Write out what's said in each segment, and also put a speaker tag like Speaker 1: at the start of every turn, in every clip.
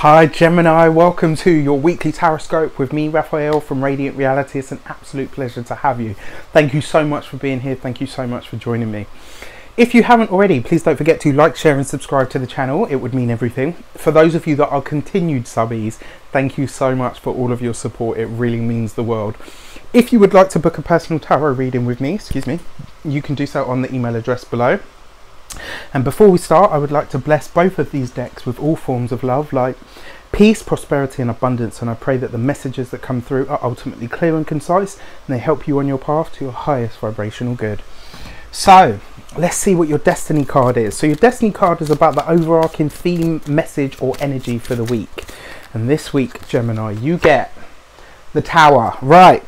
Speaker 1: Hi Gemini, welcome to your weekly Tarotscope with me, Raphael from Reydiant.reality. It's an absolute pleasure to have you. Thank you so much for being here. Thank you so much for joining me. If you haven't already, please don't forget to like, share and subscribe to the channel. It would mean everything. For those of you that are continued subbies, thank you so much for all of your support. It really means the world. If you would like to book a personal tarot reading with me, you can do so on the email address below. And before we start, I would like to bless both of these decks with all forms of love, like peace, prosperity and abundance, and I pray that the messages that come through are ultimately clear and concise and they help you on your path to your highest vibrational good. So let's see what your destiny card is. So your destiny card is about the overarching theme, message or energy for the week. And this week, Gemini, you get the Tower. Right,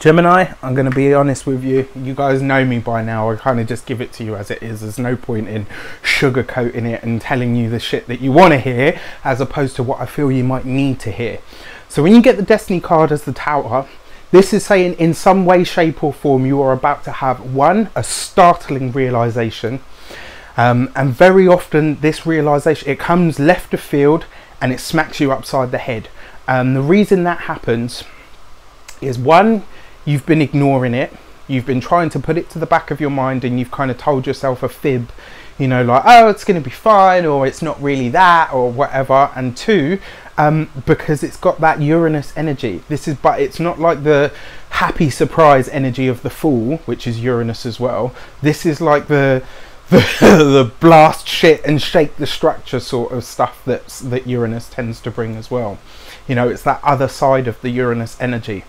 Speaker 1: Gemini, I'm going to be honest with you. You guys know me by now. I kind of just give it to you as it is. There's no point in sugarcoating it and telling you the shit that you want to hear as opposed to what I feel you might need to hear. So when you get the Destiny card as the Tower, this is saying in some way, shape or form you are about to have a startling realization. And very often this realization, it comes left of field and it smacks you upside the head. The reason that happens is you've been ignoring it, you've been trying to put it to the back of your mind and you've kind of told yourself a fib, you know, like, oh, it's going to be fine, or it's not really that, or whatever. And two, because it's got that Uranus energy. But it's not like the happy surprise energy of the Fool, which is Uranus as well. This is like the blast shit and shake the structure sort of stuff that Uranus tends to bring as well. You know, it's that other side of the Uranus energy.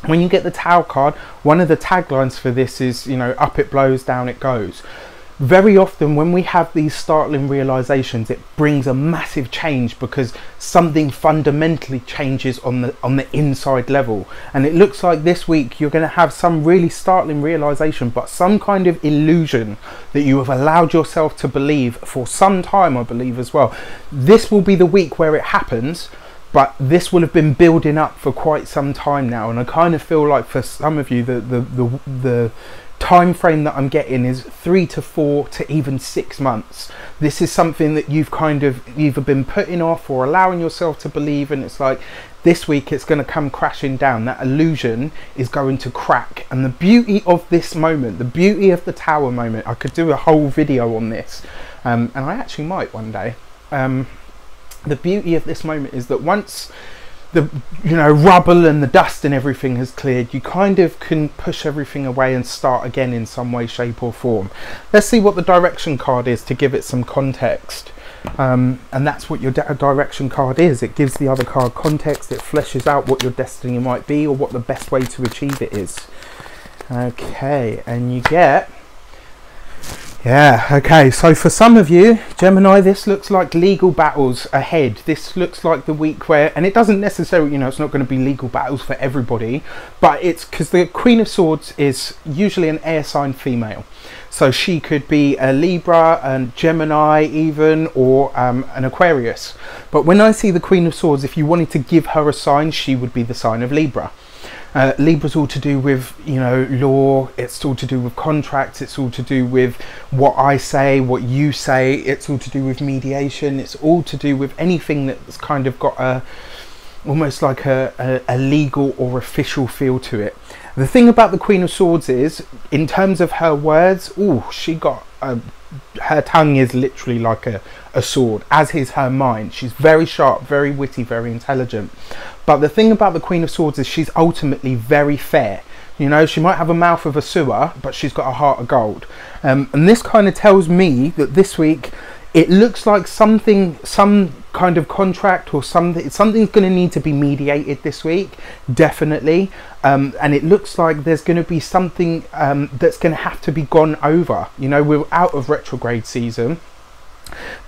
Speaker 1: When you get the Tower card, one of the taglines for this is, you know, up it blows, down it goes. Very often when we have these startling realizations, it brings a massive change because something fundamentally changes on the inside level. And it looks like this week you're going to have some really startling realization, but some kind of illusion that you have allowed yourself to believe for some time, I believe as well. This will be the week where it happens. But this will have been building up for quite some time now, and I kind of feel like for some of you the time frame that I'm getting is 3 to 4 to even 6 months. This is something that you've kind of either been putting off or allowing yourself to believe, and it's like this week it's going to come crashing down. That illusion is going to crack. And the beauty of this moment, the beauty of the Tower moment, I could do a whole video on this, and I actually might one day. The beauty of this moment is that once the rubble and the dust and everything has cleared, you kind of can push everything away and start again in some way, shape or form. Let's see what the direction card is to give it some context. And that's what your direction card is. It gives the other card context. It fleshes out what your destiny might be or what the best way to achieve it is. Okay, and you get... Yeah, okay, so for some of you, Gemini, this looks like legal battles ahead. This looks like the week where, and it doesn't necessarily, you know, it's not going to be legal battles for everybody, but it's because the Queen of Swords is usually an air sign female. So she could be a Libra, a Gemini even, or an Aquarius. But when I see the Queen of Swords, if you wanted to give her a sign, she would be the sign of Libra. Libra's all to do with, you know, law, it's all to do with contracts, it's all to do with what I say, what you say, it's all to do with mediation, it's all to do with anything that's kind of got almost like a legal or official feel to it. The thing about the Queen of Swords is, in terms of her words, her tongue is literally like a sword, as is her mind. She's very sharp, very witty, very intelligent. But the thing about the Queen of Swords is she's ultimately very fair. You know, she might have a mouth of a sewer, but she's got a heart of gold. And this kind of tells me that this week, it looks like some kind of contract or something's going to need to be mediated this week, definitely. And it looks like there's going to be something that's going to have to be gone over. You know, we're out of retrograde season.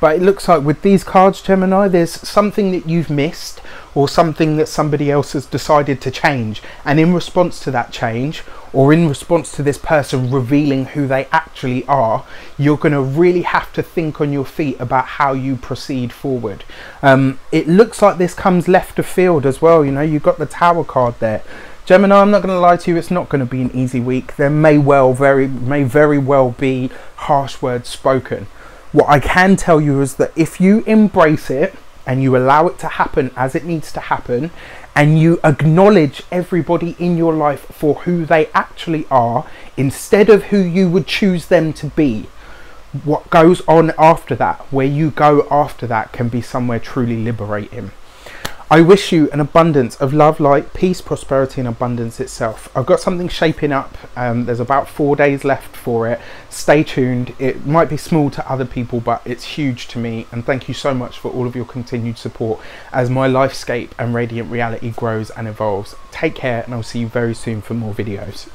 Speaker 1: But it looks like with these cards, Gemini, there's something that you've missed or something that somebody else has decided to change. And in response to that change, or in response to this person revealing who they actually are, you're going to really have to think on your feet about how you proceed forward. It looks like this comes left of field as well. You know, you've got the Tower card there. Gemini, I'm not going to lie to you, it's not going to be an easy week. There may very well be harsh words spoken. What I can tell you is that if you embrace it, and you allow it to happen as it needs to happen, and you acknowledge everybody in your life for who they actually are instead of who you would choose them to be, what goes on after that, where you go after that, can be somewhere truly liberating. I wish you an abundance of love, light, peace, prosperity and abundance itself. I've got something shaping up. There's about 4 days left for it. Stay tuned. It might be small to other people, but it's huge to me. And thank you so much for all of your continued support as my lifescape and Radiant Reality grows and evolves. Take care, and I'll see you very soon for more videos.